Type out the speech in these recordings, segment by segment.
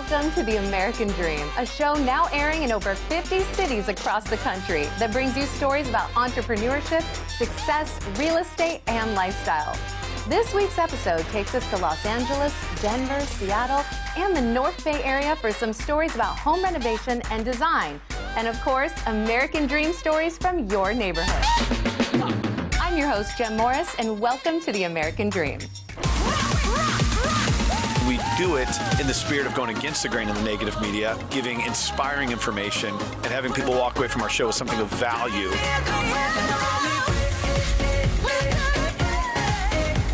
Welcome to The American Dream, a show now airing in over 50 cities across the country that brings you stories about entrepreneurship, success, real estate, and lifestyle. This week's episode takes us to Los Angeles, Denver, Seattle, and the North Bay area for some stories about home renovation and design. And of course, American Dream stories from your neighborhood. I'm your host, Jem Morris, and welcome to The American Dream. We do it in the spirit of going against the grain in the negative media, giving inspiring information, and having people walk away from our show with something of value.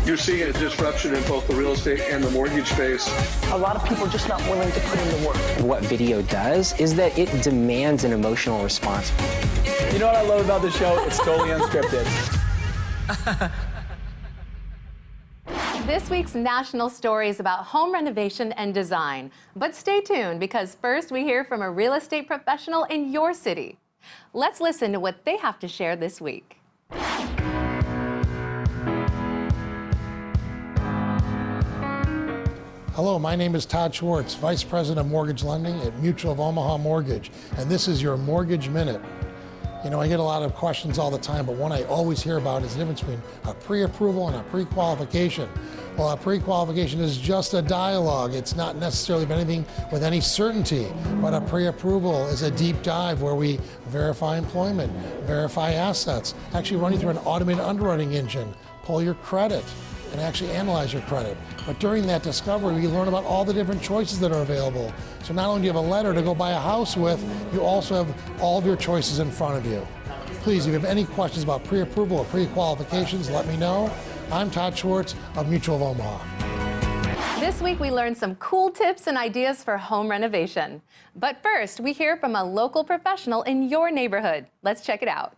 You're seeing a disruption in both the real estate and the mortgage space. A lot of people are just not willing to put in the work. What video does is that it demands an emotional response. You know what I love about this show? It's totally unscripted. This week's national story is about home renovation and design. But stay tuned, because first we hear from a real estate professional in your city. Let's listen to what they have to share this week. Hello, my name is Todd Schwartz, Vice President of Mortgage Lending at Mutual of Omaha Mortgage, and this is your Mortgage Minute. You know, I get a lot of questions all the time, but one I always hear about is the difference between a pre-approval and a pre-qualification. Well, a pre-qualification is just a dialogue. It's not necessarily anything with any certainty, but a pre-approval is a deep dive where we verify employment, verify assets, actually run you through an automated underwriting engine, pull your credit, and actually analyze your credit. But during that discovery, we learn about all the different choices that are available. So not only do you have a letter to go buy a house with, you also have all of your choices in front of you. Please, if you have any questions about pre-approval or pre-qualifications, let me know. I'm Todd Schwartz of Mutual of Omaha. This week we learned some cool tips and ideas for home renovation. But first, we hear from a local professional in your neighborhood. Let's check it out.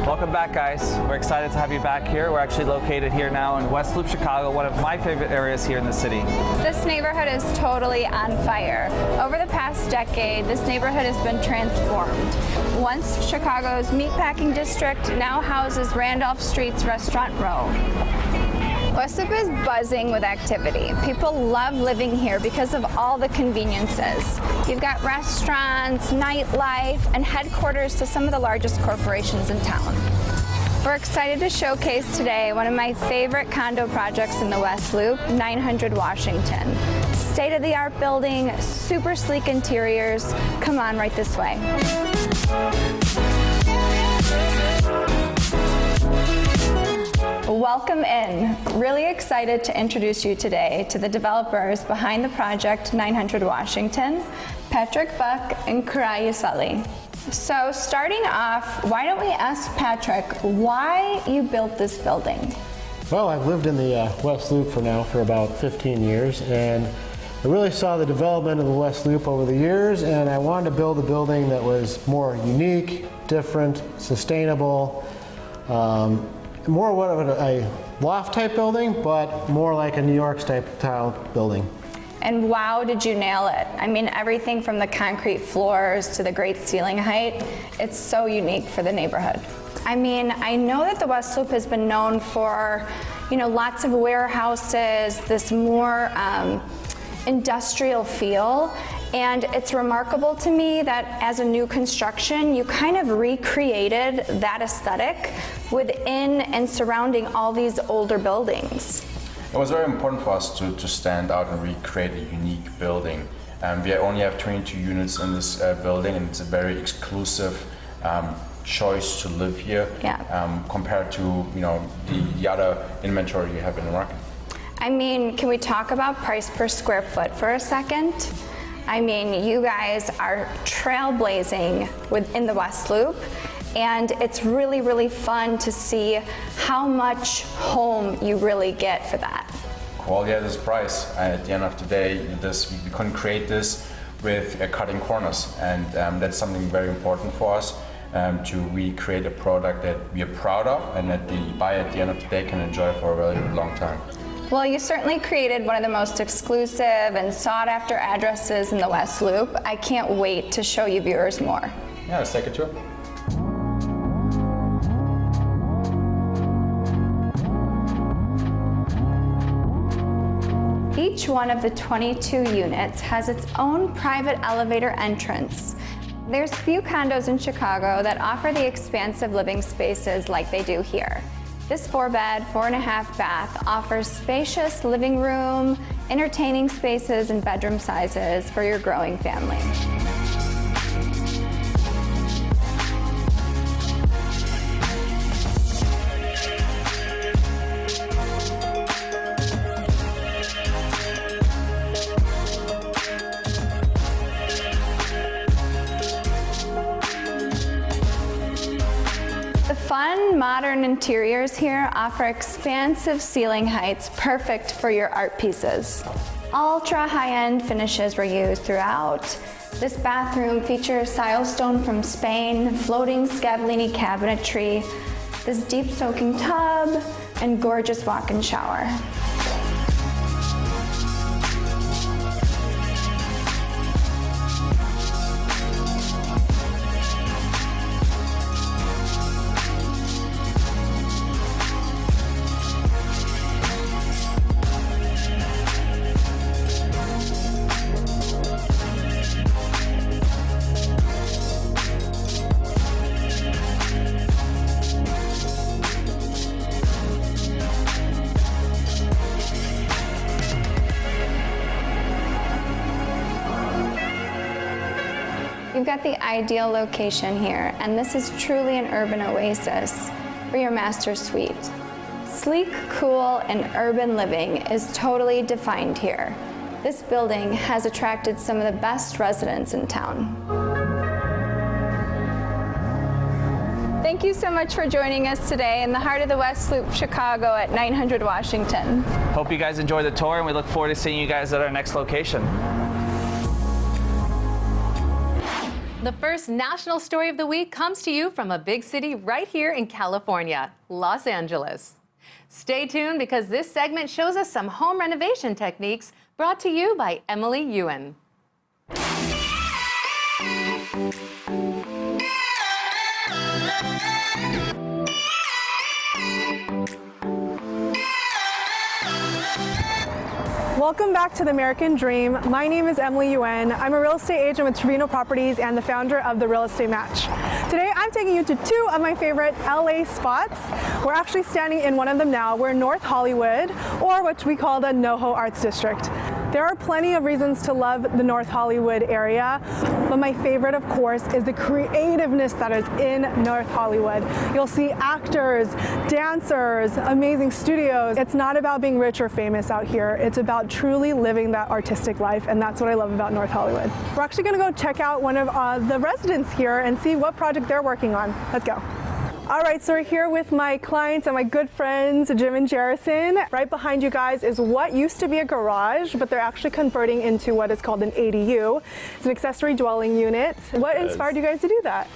Welcome back, guys. We're excited to have you back here. We're actually located here now in West Loop, Chicago, one of my favorite areas here in the city. This neighborhood is totally on fire. Over the past decade, this neighborhood has been transformed. Once Chicago's meatpacking district, now houses Randolph Street's Restaurant Row. West Loop is buzzing with activity. People love living here because of all the conveniences. You've got restaurants, nightlife, and headquarters to some of the largest corporations in town. We're excited to showcase today one of my favorite condo projects in the West Loop, 900 Washington. State-of-the-art building, super sleek interiors. Come on, right this way. Welcome in. Really excited to introduce you today to the developers behind the project 900 Washington, Patrick Buck and Karai Yusali. So starting off, why don't we ask Patrick why you built this building? Well, I've lived in the West Loop for about 15 years, and I really saw the development of the West Loop over the years, and I wanted to build a building that was more unique, different, sustainable, more of a loft type building, but more like a New York style building. And wow, did you nail it. I mean, everything from the concrete floors to the great ceiling height, it's so unique for the neighborhood. I mean, I know that the West Loop has been known for, lots of warehouses, this more industrial feel. And it's remarkable to me that as a new construction, you kind of recreated that aesthetic within and surrounding all these older buildings. It was very important for us to stand out and recreate a unique building. We only have 22 units in this building, and it's a very exclusive choice to live here compared to the other inventory you have in the market. I mean, can we talk about price per square foot for a second? I mean, you guys are trailblazing within the West Loop, and it's really, really fun to see how much home you really get for that. Quality at this price. At the end of the day, we couldn't create this with cutting corners, and that's something very important for us, to recreate a product that we are proud of and that the buyer at the end of the day can enjoy for a very long time. Well, you certainly created one of the most exclusive and sought-after addresses in the West Loop. I can't wait to show you viewers more. Yeah, let's take a tour. Each one of the 22 units has its own private elevator entrance. There's few condos in Chicago that offer the expansive living spaces like they do here. This 4-bed, 4.5 bath offers spacious living room, entertaining spaces, and bedroom sizes for your growing family. The fun, modern interiors here offer expansive ceiling heights perfect for your art pieces. Ultra high-end finishes were used throughout. This bathroom features silestone from Spain, floating Scavellini cabinetry, this deep soaking tub, and gorgeous walk-in shower. You've got the ideal location here, and this is truly an urban oasis for your master suite. Sleek, cool, and urban living is totally defined here. This building has attracted some of the best residents in town. Thank you so much for joining us today in the heart of the West Loop, Chicago at 900 Washington. Hope you guys enjoy the tour, and we look forward to seeing you guys at our next location. The first national story of the week comes to you from a big city right here in California, Los Angeles. Stay tuned because this segment shows us some home renovation techniques brought to you by Emily Ewan. Welcome back to the American Dream. My name is Emily Yuen. I'm a real estate agent with Trevino Properties and the founder of the Real Estate Match. Today I'm taking you to two of my favorite LA spots. We're actually standing in one of them now. We're in North Hollywood, or what we call the NoHo Arts District. There are plenty of reasons to love the North Hollywood area, but my favorite, of course, is the creativeness that is in North Hollywood. You'll see actors, dancers, amazing studios. It's not about being rich or famous out here. It's about truly living that artistic life, and that's what I love about North Hollywood. We're actually gonna go check out one of the residents here and see what project they're working on. Let's go. All right, so we're here with my clients and my good friends, Jim and Jerrison. Right behind you guys is what used to be a garage, but they're actually converting into what is called an ADU. It's an accessory dwelling unit. What inspired you guys to do that?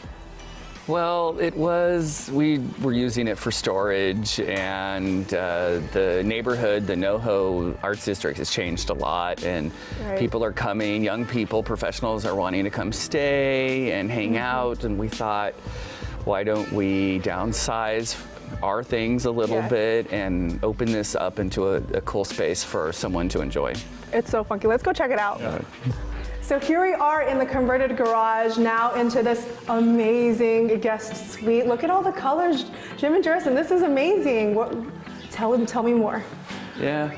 Well, we were using it for storage, and the neighborhood, the NoHo Arts District, has changed a lot, and people are coming, young people, professionals are wanting to come stay and hang out, and we thought, why don't we downsize our things a little bit and open this up into a cool space for someone to enjoy. It's so funky. Let's go check it out. So here we are in the converted garage, now into this amazing guest suite. Look at all the colors, Jim and Jerrison, this is amazing. Tell me more. Yeah.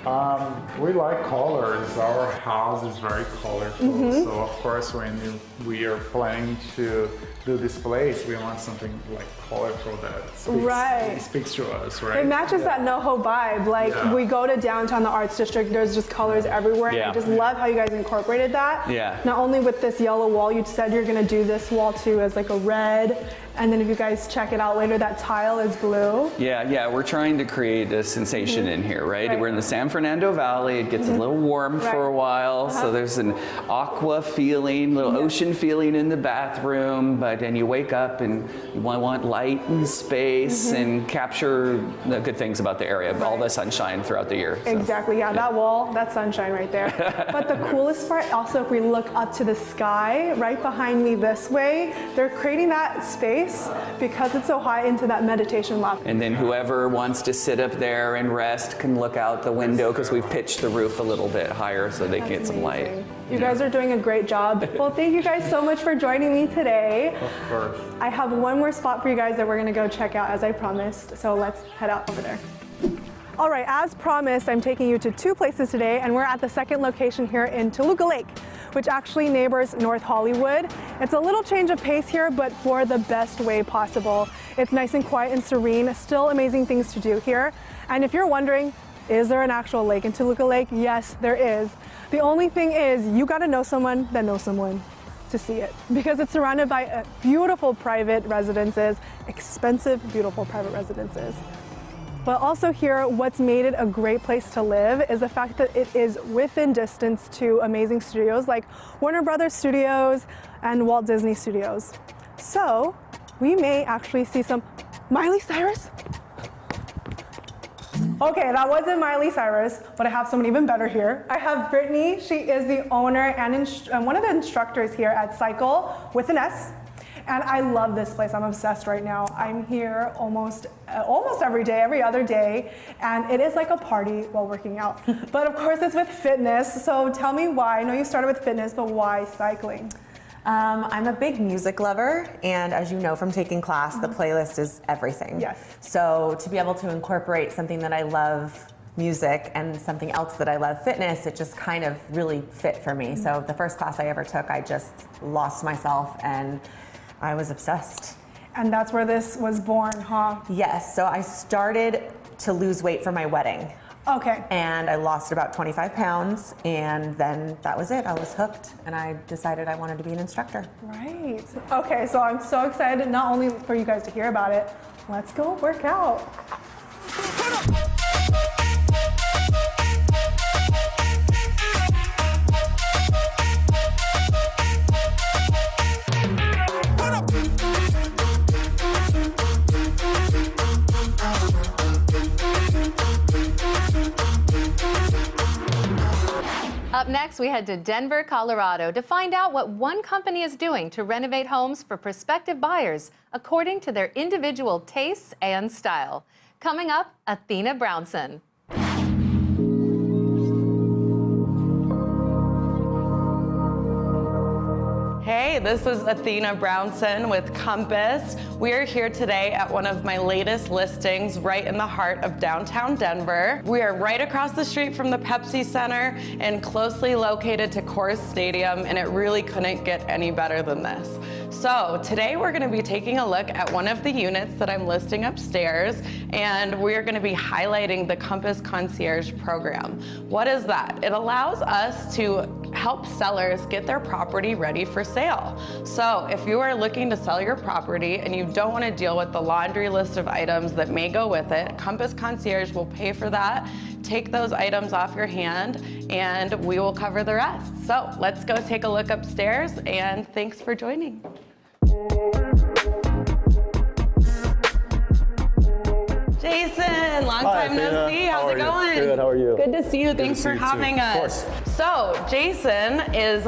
We like colors. Our house is very colorful. So of course, when we are planning to do this place, we want something like colorful that speaks to us, right? It matches that NoHo vibe. Like we go to downtown, the Arts District, there's just colors everywhere. And I just love how you guys incorporated that. Yeah. Not only with this yellow wall, you said you're gonna do this wall too as like a red. And then if you guys check it out later, that tile is blue. Yeah, we're trying to create a sensation in here, right? We're in the San Fernando Valley. It gets a little warm for a while, so there's an aqua feeling, little ocean feeling in the bathroom, but then you wake up and you want light and space and capture the good things about the area, all the sunshine throughout the year. So. Exactly, that wall, that's sunshine right there. But the coolest part, also if we look up to the sky, right behind me this way, they're creating that space space because it's so high into that meditation loft. And then whoever wants to sit up there and rest can look out the window because we've pitched the roof a little bit higher so they can get some light. You guys are doing a great job. Well, thank you guys so much for joining me today. Of course. I have one more spot for you guys that we're gonna go check out as I promised, so let's head out over there. All right, as promised, I'm taking you to two places today, and we're at the second location here in Toluca Lake, which actually neighbors North Hollywood. It's a little change of pace here, but for the best way possible. It's nice and quiet and serene, still amazing things to do here. And if you're wondering, is there an actual lake in Toluca Lake? Yes, there is. The only thing is, you gotta know someone that knows someone to see it, because it's surrounded by beautiful private residences, expensive, beautiful private residences. But also here, what's made it a great place to live is the fact that it is within distance to amazing studios like Warner Brothers Studios and Walt Disney Studios. So we may actually see some Miley Cyrus. Okay, that wasn't Miley Cyrus, but I have someone even better here. I have Brittany. She is the owner and one of the instructors here at Cycle with an S. And I love this place. I'm obsessed right now. I'm here almost every day, every other day, and it is like a party while working out. But of course, it's with fitness. So tell me why. I know you started with fitness, but why cycling? I'm a big music lover, and as you know from taking class, the playlist is everything. Yes. So to be able to incorporate something that I love, music, and something else that I love, fitness, it just kind of really fit for me. So the first class I ever took, I just lost myself and I was obsessed. And that's where this was born, huh? Yes, so I started to lose weight for my wedding. Okay. And I lost about 25 pounds, and then that was it. I was hooked, and I decided I wanted to be an instructor. Right. Okay, so I'm so excited, not only for you guys to hear about it, let's go work out. Up next, we head to Denver, Colorado to find out what one company is doing to renovate homes for prospective buyers according to their individual tastes and style. Coming up, Athena Brownson. Hey, this is Athena Brownson with Compass. We are here today at one of my latest listings right in the heart of downtown Denver. We are right across the street from the Pepsi Center and closely located to Coors Stadium, and it really couldn't get any better than this. So today we're going to be taking a look at one of the units that I'm listing upstairs, and we're going to be highlighting the Compass Concierge program. What is that? It allows us to help sellers get their property ready for sale. So if you are looking to sell your property and you don't want to deal with the laundry list of items that may go with it, Compass Concierge will pay for that, take those items off your hand, and we will cover the rest. So let's go take a look upstairs, and thanks for joining. Jason, long time no see. How's it going? Good, how are you? Good to see you. Thanks for having us. So, Jason is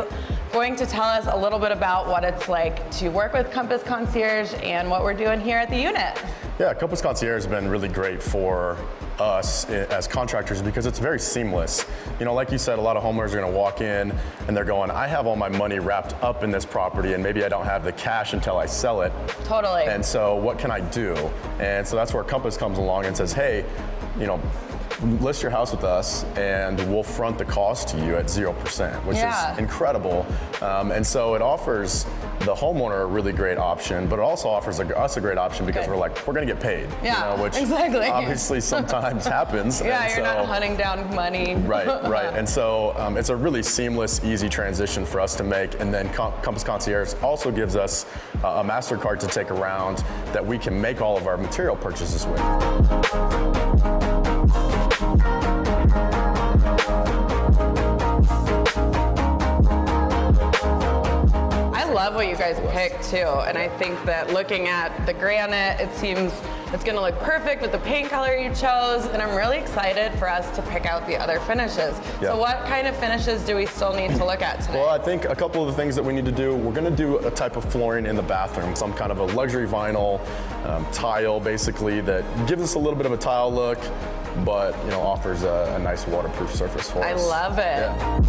going to tell us a little bit about what it's like to work with Compass Concierge and what we're doing here at the unit. Yeah, Compass Concierge has been really great for us as contractors because it's very seamless. You know, like you said, a lot of homeowners are going to walk in and they're going, I have all my money wrapped up in this property and maybe I don't have the cash until I sell it. Totally. And so what can I do? And so that's where Compass comes along and says, hey, you know, list your house with us and we'll front the cost to you at 0%, which is incredible. And so it offers the homeowner a really great option, but it also offers us a great option because we're like, we're gonna get paid. Yeah, you know, which exactly. obviously sometimes happens. Yeah, and you're not hunting down money. Right, right. And so it's a really seamless, easy transition for us to make. And then Compass Concierge also gives us a MasterCard to take around that we can make all of our material purchases with. I love what you guys picked too, and I think that looking at the granite, it seems it's gonna look perfect with the paint color you chose, and I'm really excited for us to pick out the other finishes. Yeah. So what kind of finishes do we still need to look at today? Well, I think a couple of the things that we need to do, we're gonna do a type of flooring in the bathroom, some kind of a luxury vinyl tile, basically, that gives us a little bit of a tile look, but offers a nice waterproof surface for us. I love it. Yeah.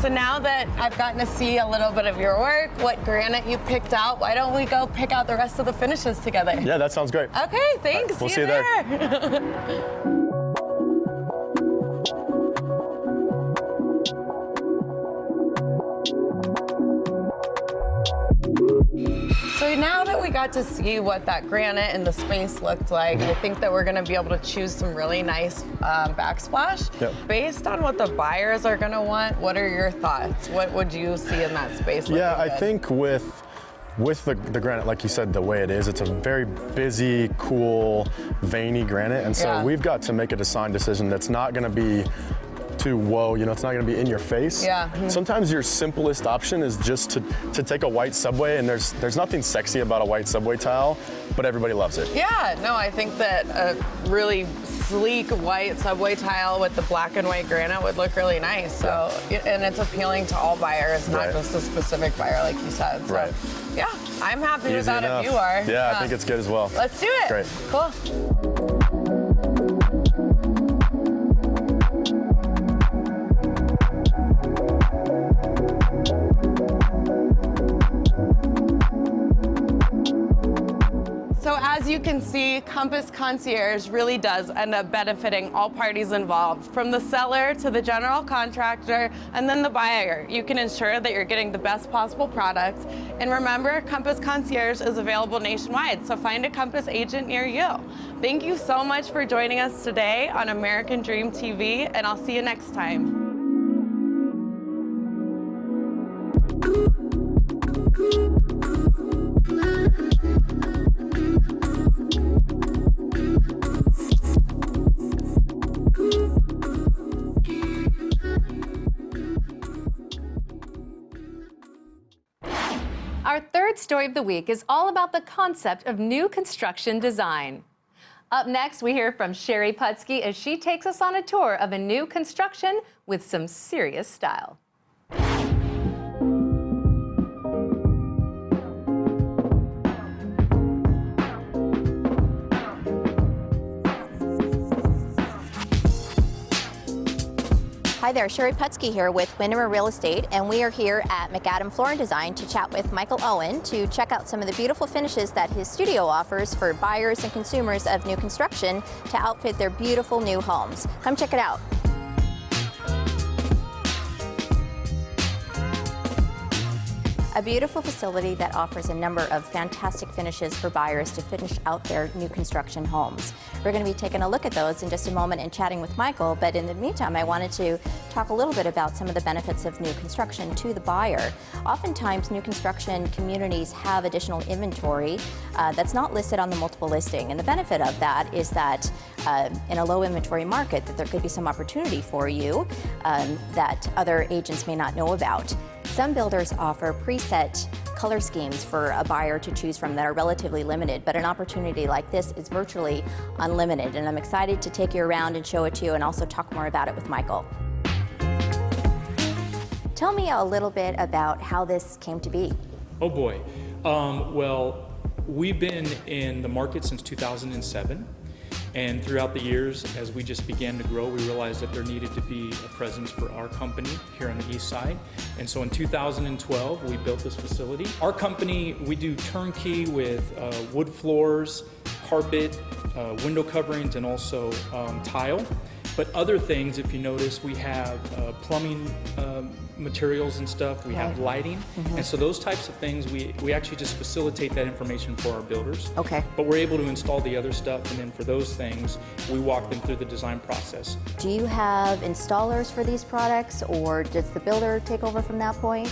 So now that I've gotten to see a little bit of your work, what granite you picked out, why don't we go pick out the rest of the finishes together? Yeah, that sounds great. Okay, thanks. Right, we'll see you there. So now that we got to see what that granite and the space looked like, I think that we're gonna be able to choose some really nice backsplash. Yep. Based on what the buyers are gonna want, what are your thoughts? What would you see in that space? Yeah, I think with the granite, like you said, the way it is, it's a very busy, cool, veiny granite. And so we've got to make a design decision that's not gonna be too whoa, it's not gonna be in your face. Yeah. Sometimes your simplest option is just to take a white subway, and there's nothing sexy about a white subway tile, but everybody loves it. Yeah, no, I think that a really sleek white subway tile with the black and white granite would look really nice. So, and it's appealing to all buyers, not just a specific buyer, like you said. So, right. Yeah, I'm happy with Easy that enough. if you are. Yeah, I think it's good as well. Let's do it. Great. Cool. So as you can see, Compass Concierge really does end up benefiting all parties involved, from the seller to the general contractor and then the buyer. You can ensure that you're getting the best possible product. And remember, Compass Concierge is available nationwide, so find a Compass agent near you. Thank you so much for joining us today on American Dream TV, and I'll see you next time. Our third story of the week is all about the concept of new construction design. Up next, we hear from Sherry Putsky as she takes us on a tour of a new construction with some serious style. Hi there, Sherry Putsky here with Windermere Real Estate, and we are here at McAdam Floor and Design to chat with Michael Owen to check out some of the beautiful finishes that his studio offers for buyers and consumers of new construction to outfit their beautiful new homes. Come check it out. A beautiful facility that offers a number of fantastic finishes for buyers to finish out their new construction homes. We're going to be taking a look at those in just a moment and chatting with Michael, but in the meantime, I wanted to talk a little bit about some of the benefits of new construction to the buyer. Oftentimes, new construction communities have additional inventory that's not listed on the multiple listing, and the benefit of that is that in a low inventory market, that there could be some opportunity for you that other agents may not know about. Some builders offer preset color schemes for a buyer to choose from that are relatively limited, but an opportunity like this is virtually unlimited, and I'm excited to take you around and show it to you and also talk more about it with Michael. Tell me a little bit about how this came to be. Oh boy. Well, we've been in the market since 2007. And throughout the years, as we just began to grow, we realized that there needed to be a presence for our company here on the east side. And so in 2012, we built this facility. Our company, we do turnkey with wood floors, carpet, window coverings, and also tile. But other things, if you notice, we have plumbing materials and stuff, we have lighting. And so those types of things, we actually just facilitate that information for our builders. Okay. But we're able to install the other stuff, and then for those things, we walk them through the design process. Do you have installers for these products, or does the builder take over from that point?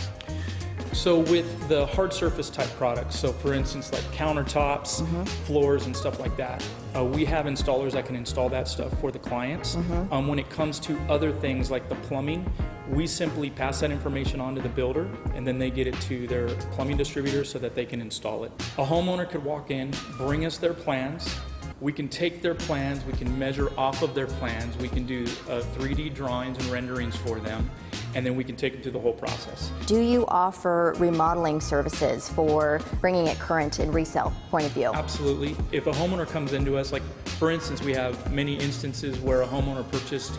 So with the hard surface type products, so for instance like countertops, floors and stuff like that, we have installers that can install that stuff for the clients. When it comes to other things like the plumbing, We simply pass that information on to the builder, and then they get it to their plumbing distributor so that they can install it. A homeowner could walk in, bring us their plans. We can take their plans, we can measure off of their plans, we can do 3D drawings and renderings for them, and then we can take them through the whole process. Do you offer remodeling services for bringing it current and resale point of view? Absolutely. If a homeowner comes into us, like for instance, we have many instances where a homeowner purchased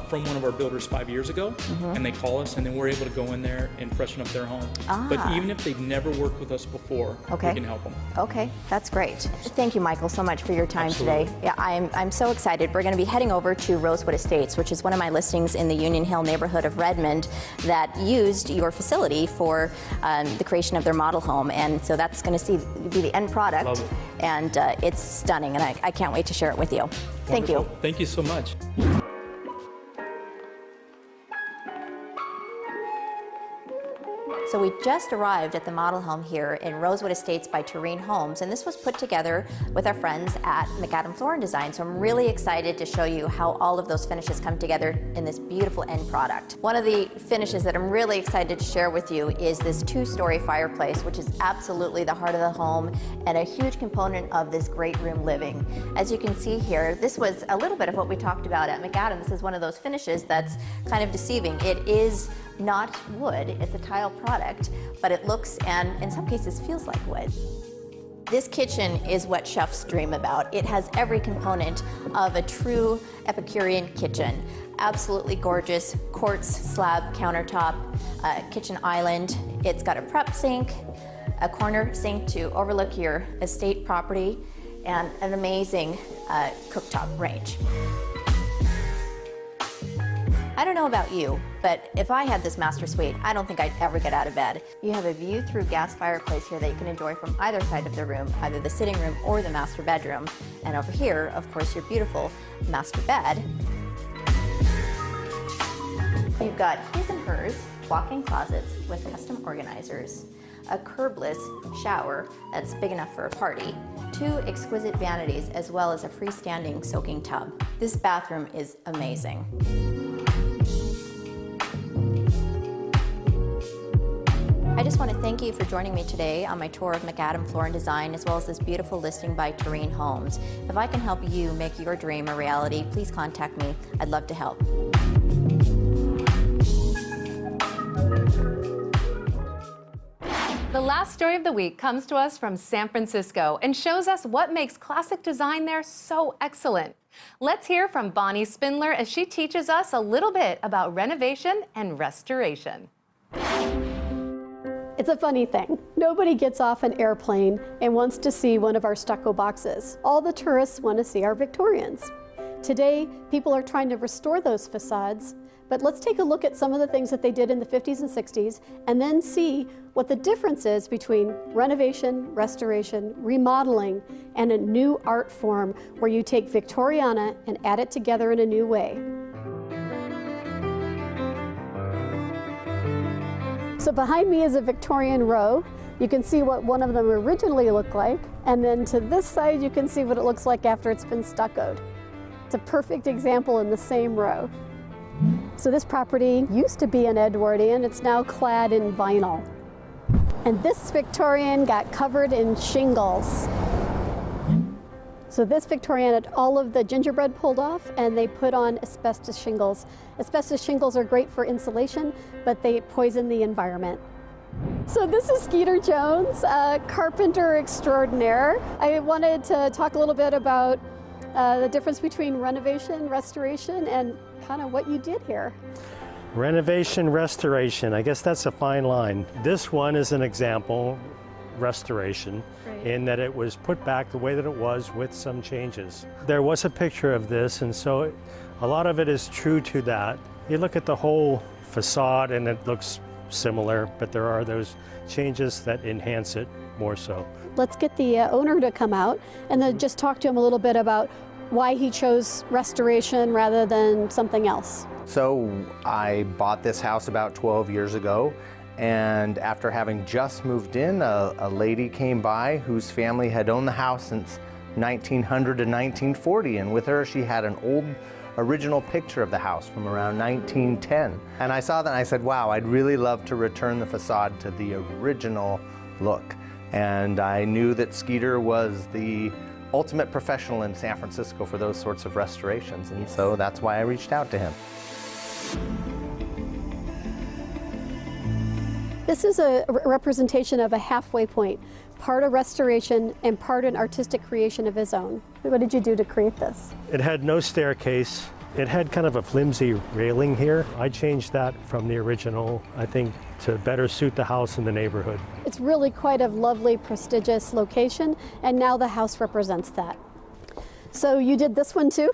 from one of our builders 5 years ago, and they call us, and then we're able to go in there and freshen up their home. But even if they've never worked with us before, we can help them. Okay, that's great. Thank you, Michael, so much for your time Absolutely. today. Yeah, I'm so excited. We're going to be heading over to Rosebud Estates, which is one of my listings in the Union Hill neighborhood of Redmond that used your facility for the creation of their model home. And so that's going to be the end product. Love it. And it's stunning, and I can't wait to share it with you. Thank you. Wonderful. Thank you so much. So we just arrived at the model home here in Rosebud Estates by Tureen Homes, and this was put together with our friends at McAdam Floor & Design. So I'm really excited to show you how all of those finishes come together in this beautiful end product. One of the finishes that I'm really excited to share with you is this 2-story fireplace, which is absolutely the heart of the home and a huge component of this great room living. As you can see here, this was a little bit of what we talked about at McAdam. This is one of those finishes that's kind of deceiving. It is not wood, it's a tile product, but it looks and in some cases feels like wood. This kitchen is what chefs dream about. It has every component of a true Epicurean kitchen. Absolutely gorgeous quartz slab countertop, kitchen island. It's got a prep sink, a corner sink to overlook your estate property, and an amazing cooktop range. I don't know about you, but if I had this master suite, I don't think I'd ever get out of bed. You have a view through gas fireplace here that you can enjoy from either side of the room, either the sitting room or the master bedroom. And over here, of course, your beautiful master bed. You've got his and hers walk-in closets with custom organizers, a curbless shower that's big enough for a party, 2 exquisite vanities, as well as a freestanding soaking tub. This bathroom is amazing. I just want to thank you for joining me today on my tour of McAdam Floor & Design, as well as this beautiful listing by Tureen Homes. If I can help you make your dream a reality, please contact me. I'd love to help. The last story of the week comes to us from San Francisco and shows us what makes classic design there so excellent. Let's hear from Bonnie Spindler as she teaches us a little bit about renovation and restoration. It's a funny thing. Nobody gets off an airplane and wants to see one of our stucco boxes. All the tourists want to see our Victorians. Today, people are trying to restore those facades, but let's take a look at some of the things that they did in the 50s and 60s and then see what the difference is between renovation, restoration, remodeling, and a new art form where you take Victoriana and add it together in a new way. So behind me is a Victorian row. You can see what one of them originally looked like, and then to this side you can see what it looks like after it's been stuccoed. It's a perfect example in the same row. So this property used to be an Edwardian, it's now clad in vinyl. And this Victorian got covered in shingles. So this Victorian had all of the gingerbread pulled off and they put on asbestos shingles. Asbestos shingles are great for insulation, but they poison the environment. So this is Skeeter Jones, a carpenter extraordinaire. I wanted to talk a little bit about the difference between renovation, restoration, and kind of what you did here. Renovation, restoration, I guess that's a fine line. This one is an example, restoration, in that it was put back the way that it was with some changes. There was a picture of this, and so a lot of it is true to that. You look at the whole facade and it looks similar, but there are those changes that enhance it more so. Let's get the owner to come out and then just talk to him a little bit about why he chose restoration rather than something else. So I bought this house about 12 years ago, and after having just moved in, a lady came by whose family had owned the house since 1900 to 1940, and with her she had an old original picture of the house from around 1910. And I saw that and I said, wow, I'd really love to return the facade to the original look. And I knew that Skeeter was the ultimate professional in San Francisco for those sorts of restorations, and so that's why I reached out to him. This is a representation of a halfway point, part a restoration and part an artistic creation of his own. What did you do to create this? It had no staircase. It had kind of a flimsy railing here. I changed that from the original, I think, to better suit the house and the neighborhood. It's really quite a lovely, prestigious location, and now the house represents that. So you did this one too?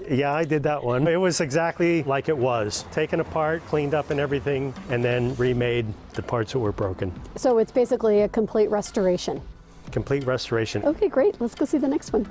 Yeah, I did that one. It was exactly like it was. Taken apart, cleaned up and everything, and then remade the parts that were broken. So it's basically a complete restoration. Complete restoration. Okay, great. Let's go see the next one.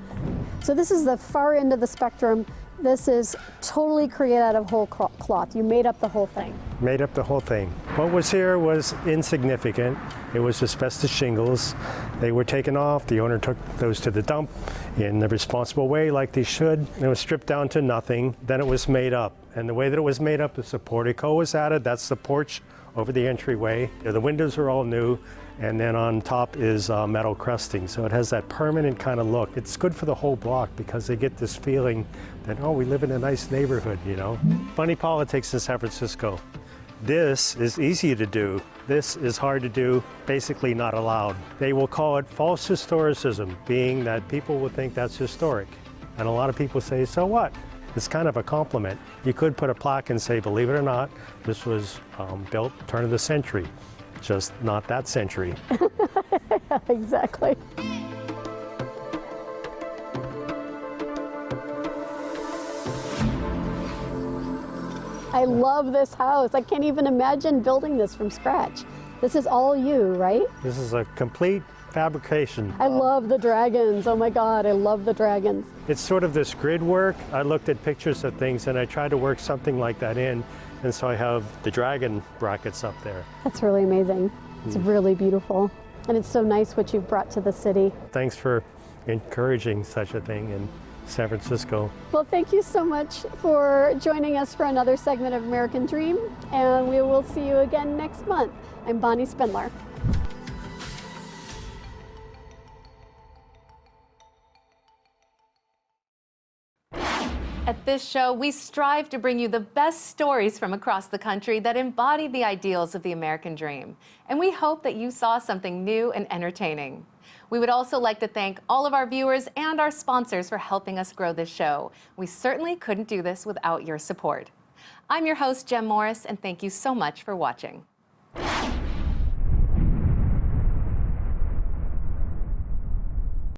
So this is the far end of the spectrum. This is totally created out of whole cloth. You made up the whole thing. Made up the whole thing. What was here was insignificant. It was asbestos shingles. They were taken off. The owner took those to the dump in the responsible way, like they should. It was stripped down to nothing. Then it was made up. And the way that it was made up is the portico was added. That's the porch over the entryway. The windows are all new. And then on top is metal crusting. So it has that permanent kind of look. It's good for the whole block because they get this feeling that, oh, we live in a nice neighborhood, you know? Funny politics in San Francisco. This is easy to do. This is hard to do, basically not allowed. They will call it false historicism, being that people will think that's historic. And a lot of people say, so what? It's kind of a compliment. You could put a plaque and say, believe it or not, this was built turn of the century. Just not that century. Exactly. I love this house. I can't even imagine building this from scratch. This is all you, right? This is a complete fabrication. I love the dragons. Oh my God, I love the dragons. It's sort of this grid work. I looked at pictures of things and I tried to work something like that in. And so I have the dragon brackets up there. That's really amazing. It's really beautiful. And it's so nice what you've brought to the city. Thanks for encouraging such a thing in San Francisco. Well, thank you so much for joining us for another segment of American Dream. And we will see you again next month. I'm Bonnie Spindler. At this show, we strive to bring you the best stories from across the country that embody the ideals of the American dream. And we hope that you saw something new and entertaining. We would also like to thank all of our viewers and our sponsors for helping us grow this show. We certainly couldn't do this without your support. I'm your host, Jem Morris, and thank you so much for watching.